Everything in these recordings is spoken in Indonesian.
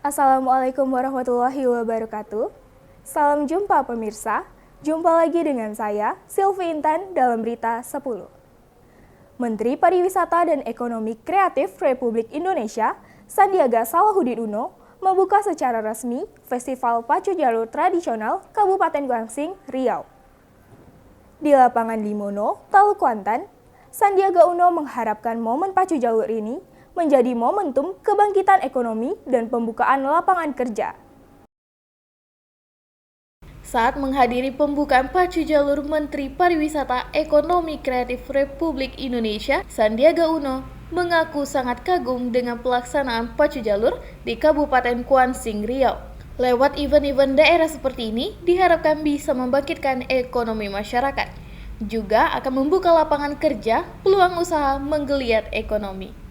Assalamualaikum warahmatullahi wabarakatuh. Salam jumpa pemirsa. Jumpa lagi dengan saya, Sylvie Intan dalam Berita 10. Menteri Pariwisata dan Ekonomi Kreatif Republik Indonesia, Sandiaga Salahuddin Uno, membuka secara resmi Festival Pacu Jalur Tradisional Kabupaten Guangsing, Riau. Di lapangan Limono, Talu Kuantan, Sandiaga Uno mengharapkan momen pacu jalur ini menjadi momentum kebangkitan ekonomi dan pembukaan lapangan kerja. Saat menghadiri pembukaan pacu jalur Menteri Pariwisata Ekonomi Kreatif Republik Indonesia, Sandiaga Uno mengaku sangat kagum dengan pelaksanaan pacu jalur di Kabupaten Guangsing, Riau. Lewat event-event daerah seperti ini, diharapkan bisa membangkitkan ekonomi masyarakat. Juga akan membuka lapangan kerja, peluang usaha menggeliat ekonomi.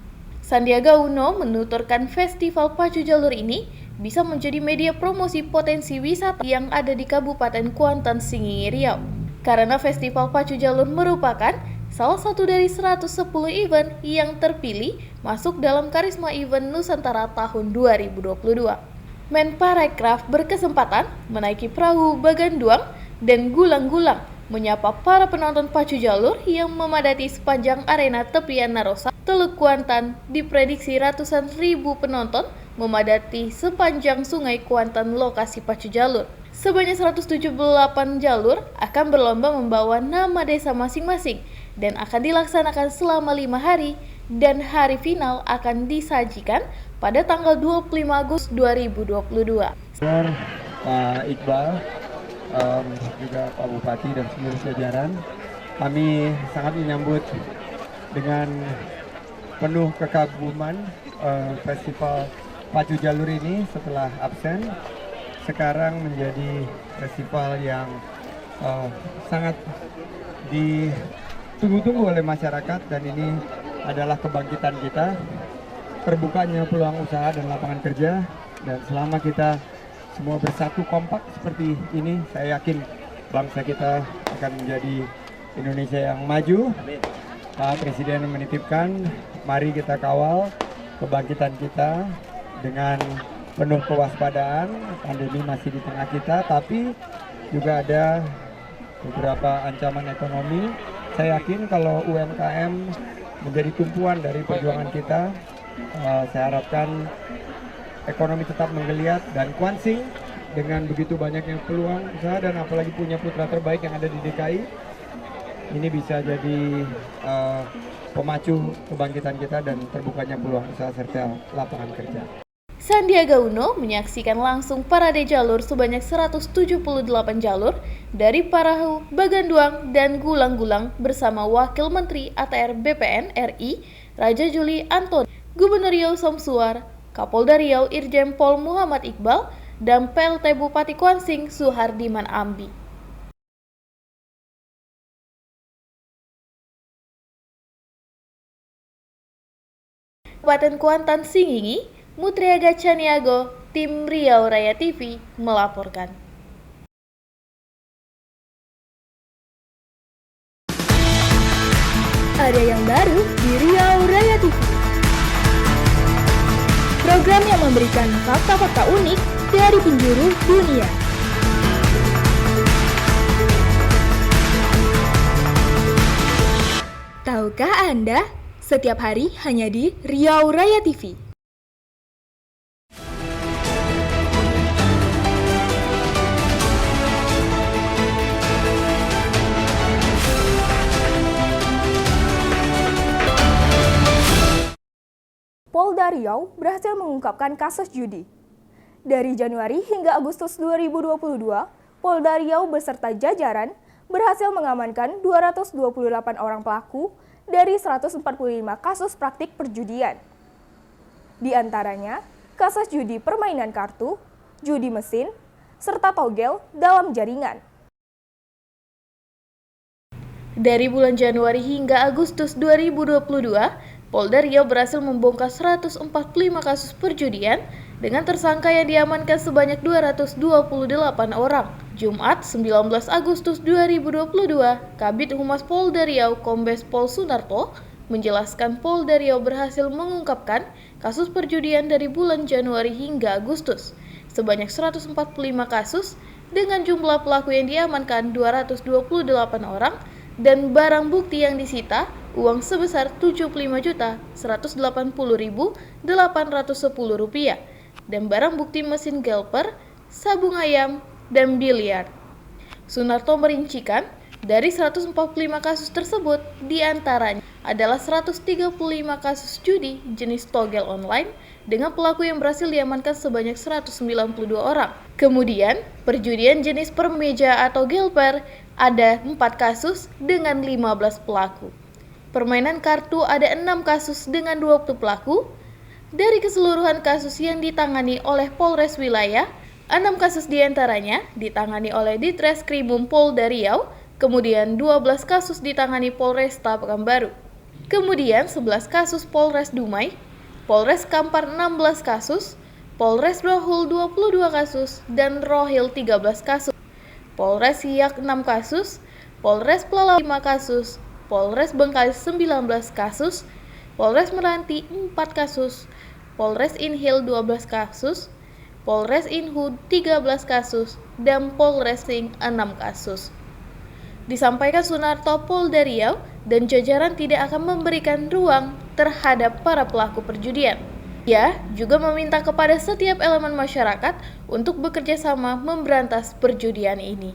Sandiaga Uno menuturkan festival pacu jalur ini bisa menjadi media promosi potensi wisata yang ada di Kabupaten Kuantan, Singingi, Riau. Karena festival pacu jalur merupakan salah satu dari 110 event yang terpilih masuk dalam Karisma Event Nusantara tahun 2022. Menparekraf berkesempatan menaiki perahu Baganduang dan Gulang-Gulang menyapa para penonton pacu jalur yang memadati sepanjang arena tepian Narosa, Teluk Kuantan. Diprediksi ratusan ribu penonton memadati sepanjang Sungai Kuantan lokasi pacu jalur. Sebanyak 178 jalur akan berlomba membawa nama desa masing-masing dan akan dilaksanakan selama 5 hari, dan hari final akan disajikan pada tanggal 25 Agustus 2022. Pak Iqbal, juga Pak Bupati dan seluruh jajaran, kami sangat menyambut dengan penuh kekaguman festival pacu jalur ini setelah absen. Sekarang menjadi festival yang sangat ditunggu-tunggu oleh masyarakat, dan ini adalah kebangkitan kita, terbukanya peluang usaha dan lapangan kerja. Dan selama kita semua bersatu kompak seperti ini, saya yakin bangsa kita akan menjadi Indonesia yang maju. Pak Presiden menitipkan, mari kita kawal kebangkitan kita dengan penuh kewaspadaan. Pandemi masih di tengah kita, tapi juga ada beberapa ancaman ekonomi. Saya yakin kalau UMKM menjadi tumpuan dari perjuangan kita, saya harapkan ekonomi tetap menggeliat, dan Guangsing dengan begitu banyaknya peluang usaha dan apalagi punya putra terbaik yang ada di DKI, ini bisa jadi pemacu kebangkitan kita dan terbukanya peluang usaha serta lapangan kerja. Sandiaga Uno menyaksikan langsung parade jalur sebanyak 178 jalur dari perahu Baganduang dan Gulang-Gulang bersama Wakil Menteri ATR BPN RI Raja Juli Antoni, Gubernur Riau Samsuar, Kapolda Riau Irjen Pol Muhammad Iqbal, dan PLT Bupati Guangsing Suhardiman Ambi. Kabupaten Kuantan, Singingi, Mutriaga Caniago, Tim Riau Raya TV melaporkan. Ada yang baru di Riau Raya TV. Program yang memberikan fakta-fakta unik dari penjuru dunia. Tahukah Anda? Setiap hari hanya di Riau Raya TV. Polda Riau berhasil mengungkapkan kasus judi. Dari Januari hingga Agustus 2022, Polda Riau beserta jajaran berhasil mengamankan 228 orang pelaku dari 145 kasus praktik perjudian. Di antaranya, kasus judi permainan kartu, judi mesin, serta togel dalam jaringan. Dari bulan Januari hingga Agustus 2022, Polda Riau berhasil membongkar 145 kasus perjudian dengan tersangka yang diamankan sebanyak 228 orang. Jumat 19 Agustus 2022, Kabid Humas Polda Riau Kombes Pol Sunarto menjelaskan Polda Riau berhasil mengungkapkan kasus perjudian dari bulan Januari hingga Agustus sebanyak 145 kasus dengan jumlah pelaku yang diamankan 228 orang dan barang bukti yang disita uang sebesar Rp75.180.810 dan barang bukti mesin gelper, sabung ayam, dan biliar. Sunarto merincikan, dari 145 kasus tersebut, diantaranya adalah 135 kasus judi jenis togel online dengan pelaku yang berhasil diamankan sebanyak 192 orang. Kemudian, perjudian jenis permeja atau gelper ada 4 kasus dengan 15 pelaku. Permainan kartu ada 6 kasus dengan 20 pelaku. Dari keseluruhan kasus yang ditangani oleh Polres Wilayah, 6 kasus diantaranya ditangani oleh Ditreskrimum Polda Riau, kemudian 12 kasus ditangani Polresta Pekanbaru. Kemudian 11 kasus Polres Dumai, Polres Kampar 16 kasus, Polres Rohul 22 kasus, dan Rohil 13 kasus. Polres Siak 6 kasus, Polres Pelalawan 5 kasus, Polres Bengkalis 19 kasus, Polres Meranti 4 kasus, Polres Inhil 12 kasus, Polres Inhud 13 kasus, dan Polres Sing 6 kasus. Disampaikan Sunarto, Polda Riau dan jajaran tidak akan memberikan ruang terhadap para pelaku perjudian. Ia juga meminta kepada setiap elemen masyarakat untuk bekerja sama memberantas perjudian ini.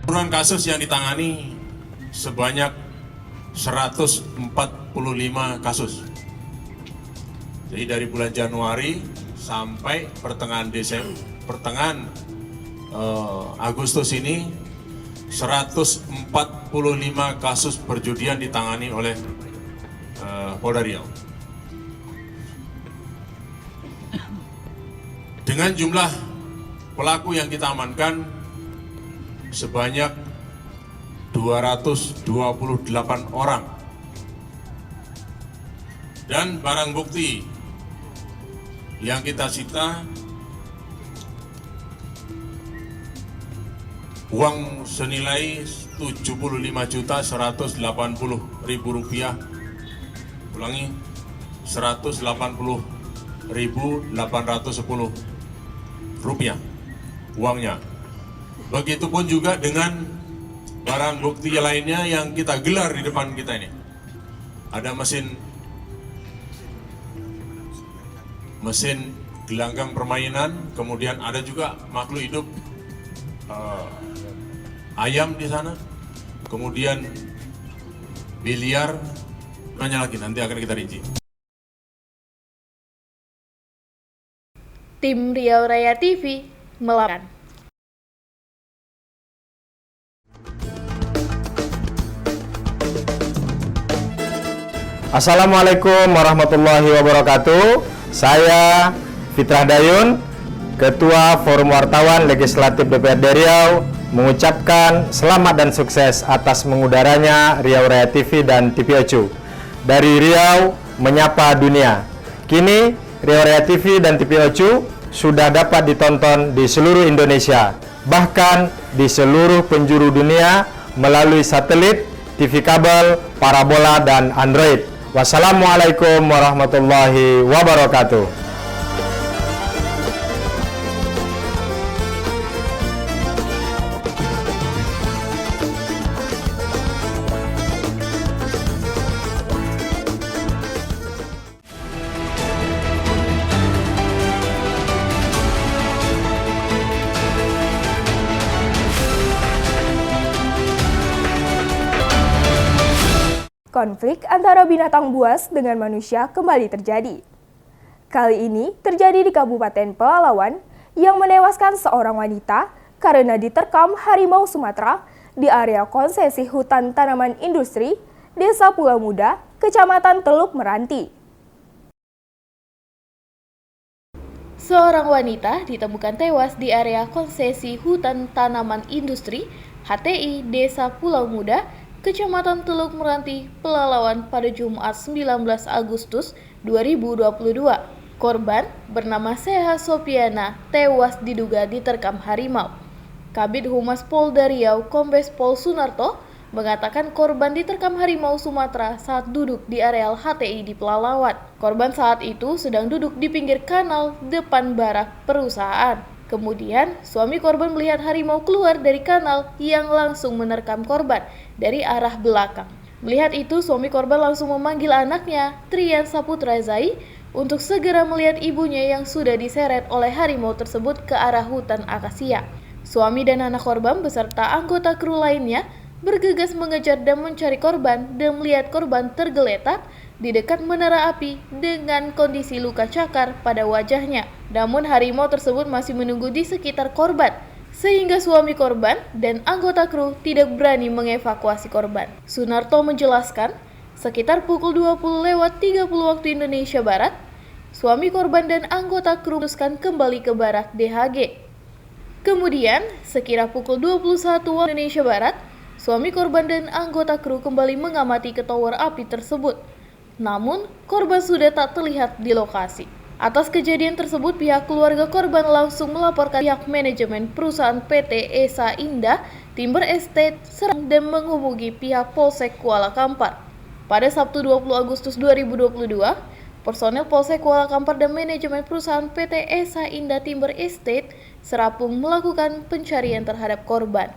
Keseluruhan kasus yang ditangani sebanyak 145 kasus. Jadi dari bulan Januari sampai pertengahan Agustus ini 145 kasus perjudian ditangani oleh Polda Riau. Dengan jumlah pelaku yang kita amankan sebanyak 228 orang. Dan barang bukti yang kita sita uang senilai Rp75.180.000. Ulangi, Rp180.810 uangnya. Begitupun juga dengan barang bukti lainnya yang kita gelar di depan kita ini. Ada mesin gelanggang permainan, kemudian ada juga makhluk hidup ayam di sana, kemudian biliar, banyak lagi, nanti akan kita rinci. Tim Riau Raya TV melaporkan. Assalamualaikum warahmatullahi wabarakatuh. Saya Fitrah Dayun, Ketua Forum Wartawan Legislatif DPRD Riau, mengucapkan selamat dan sukses atas mengudaranya Riau Raya TV dan TVOCU. Dari Riau menyapa dunia. Kini Riau Raya TV dan TVOCU sudah dapat ditonton di seluruh Indonesia, bahkan di seluruh penjuru dunia melalui satelit, TV kabel, parabola, dan Android. Wassalamualaikum warahmatullahi wabarakatuh. Konflik antara binatang buas dengan manusia kembali terjadi. Kali ini terjadi di Kabupaten Pelalawan yang menewaskan seorang wanita karena diterkam harimau Sumatera di area konsesi hutan tanaman industri Desa Pulau Muda, Kecamatan Teluk Meranti. Seorang wanita ditemukan tewas di area konsesi hutan tanaman industri HTI Desa Pulau Muda, Kecamatan Teluk Meranti, Pelalawan pada Jumat 19 Agustus 2022. Korban bernama Seha Sopiana tewas diduga diterkam harimau. Kabid Humas Polda Riau Kombes Pol Sunarto mengatakan korban diterkam harimau Sumatera saat duduk di areal HTI di Pelalawan. Korban saat itu sedang duduk di pinggir kanal depan barak perusahaan. Kemudian, suami korban melihat harimau keluar dari kanal yang langsung menerkam korban dari arah belakang. Melihat itu, suami korban langsung memanggil anaknya, Trian Saputra Zai, untuk segera melihat ibunya yang sudah diseret oleh harimau tersebut ke arah hutan akasia. Suami dan anak korban beserta anggota kru lainnya bergegas mengejar dan mencari korban dan melihat korban tergeletak di dekat menara api dengan kondisi luka cakar pada wajahnya. Namun harimau tersebut masih menunggu di sekitar korban, sehingga suami korban dan anggota kru tidak berani mengevakuasi korban. Sunarto menjelaskan, sekitar pukul 20.30 waktu Indonesia Barat, suami korban dan anggota kru memutuskan kembali ke barak DHG. Kemudian, sekira pukul 21 waktu Indonesia Barat, suami korban dan anggota kru kembali mengamati ke tower api tersebut. Namun, korban sudah tak terlihat di lokasi. Atas kejadian tersebut, pihak keluarga korban langsung melaporkan pihak manajemen perusahaan PT Esa Indah Timber Estate Serang dan menghubungi pihak Polsek Kuala Kampar. Pada Sabtu 20 Agustus 2022, personel Polsek Kuala Kampar dan manajemen perusahaan PT Esa Indah Timber Estate Serapung melakukan pencarian terhadap korban.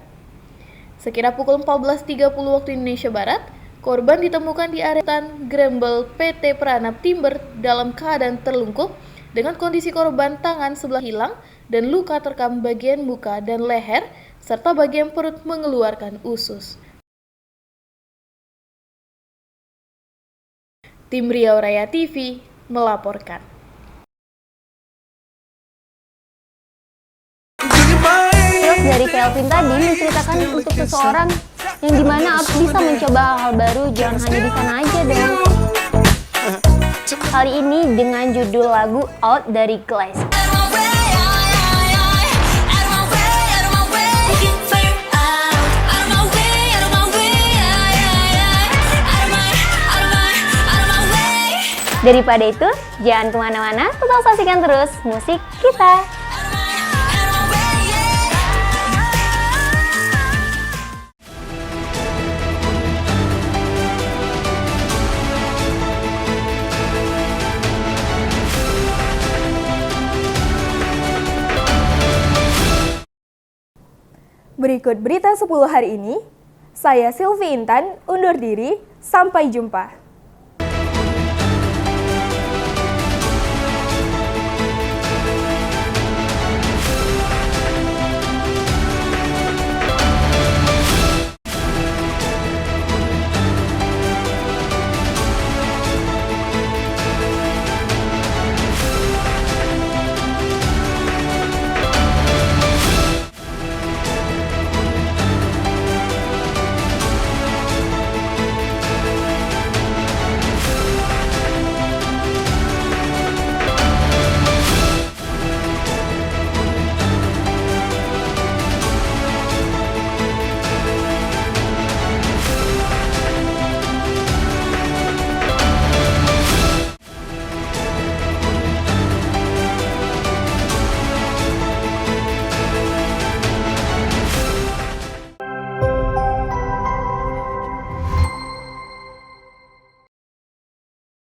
Sekira pukul 14.30 waktu Indonesia Barat, korban ditemukan di area hutan Grembel PT Pranap Timber dalam keadaan terlungkup dengan kondisi korban tangan sebelah hilang dan luka terkam bagian muka dan leher serta bagian perut mengeluarkan usus. Tim Riau Raya TV melaporkan. Dari Kelvin tadi menceritakan untuk seseorang yang dimana bisa mencoba hal baru, jangan hanya di sana aja dong. Kali ini dengan judul lagu Out dari Glass. Daripada itu, jangan kemana-mana, tetap saksikan terus musik kita. Berikut berita 10 hari ini. Saya Sylvie Intan undur diri. Sampai jumpa.